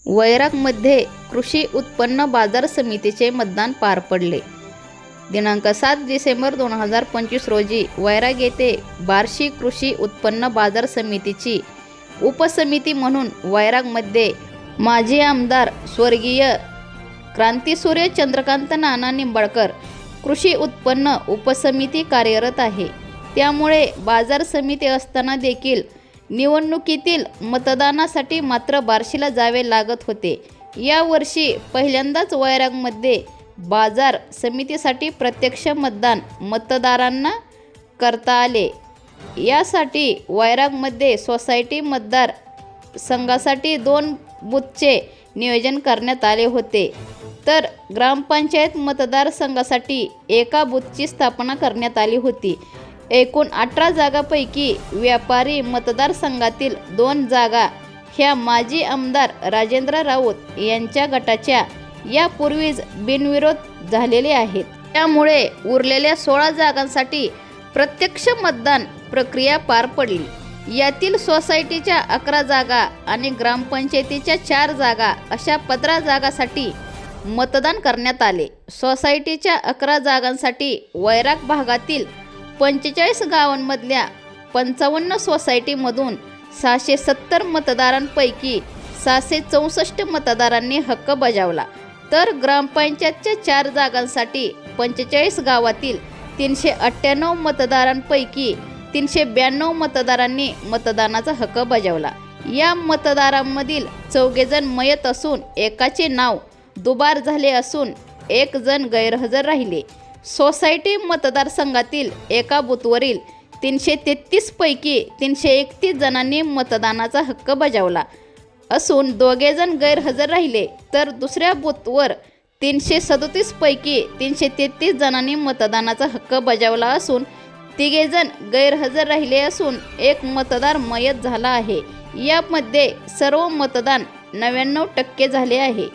वैरागमध्ये कृषी उत्पन्न बाजार समितीचे मतदान पार पडले. दिनांक 7 डिसेंबर 2025 रोजी वैराग येथे बार्शी कृषी उत्पन्न बाजार समितीची उपसमिती म्हणून वैरागमध्ये माजी आमदार स्वर्गीय क्रांतिसूर्य चंद्रकांत नाना निंबाळकर कृषी उत्पन्न उपसमिती कार्यरत आहे. त्यामुळे बाजार समिती असताना देखील निवडणुकीतील मतदानासाठी मात्र बार्शीला जावे लागत होते. यावर्षी पहिल्यांदाच वैरागमध्ये बाजार समितीसाठी प्रत्यक्ष मतदान मतदारांना करता आले. यासाठी वैरागमध्ये सोसायटी मतदार संघासाठी 2 बूथचे नियोजन करण्यात आले होते, तर ग्रामपंचायत मतदारसंघासाठी एका बूथची स्थापना करण्यात आली होती. एकूण 18 जागांपैकी व्यापारी मतदारसंघातील 2 जागा ह्या माजी आमदार राजेंद्र राऊत यांच्या गटाच्या यापूर्वीच बिनविरोध झालेले आहेत. त्यामुळे उरलेल्या 16 जागांसाठी प्रत्यक्ष मतदान प्रक्रिया पार पडली. यातील सोसायटीच्या 11 जागा आणि ग्रामपंचायतीच्या 4 जागा अशा 15 जागांसाठी मतदान करण्यात आले. सोसायटीच्या 11 जागांसाठी वैराग भागातील 45 गावांमधल्या 55 सोसायटीमधून 670 मतदारांपैकी 664 मतदारांनी हक्क बजावला, तर ग्रामपंचायतच्या 4 जागांसाठी 45 गावातील 398 मतदारांपैकी 392 मतदारांनी मतदानाचा हक्क बजावला. या मतदारांमधील 4 जण मयत असून एकाचे नाव दुबार झाले असून 1 जण गैरहजर राहिले. सोसायटी मतदारसंघातील एका बूथवरील 333 पैकी 331 जणांनी मतदानाचा हक्क बजावला असून 2 जण गैरहजर राहिले, तर दुसऱ्या बूथवर 337 पैकी 333 जणांनी मतदानाचा हक्क बजावला असून 3 जण गैरहजर राहिले असून 1 मतदार मयत झाला आहे. यामध्ये सर्व मतदान 99% झाले आहे.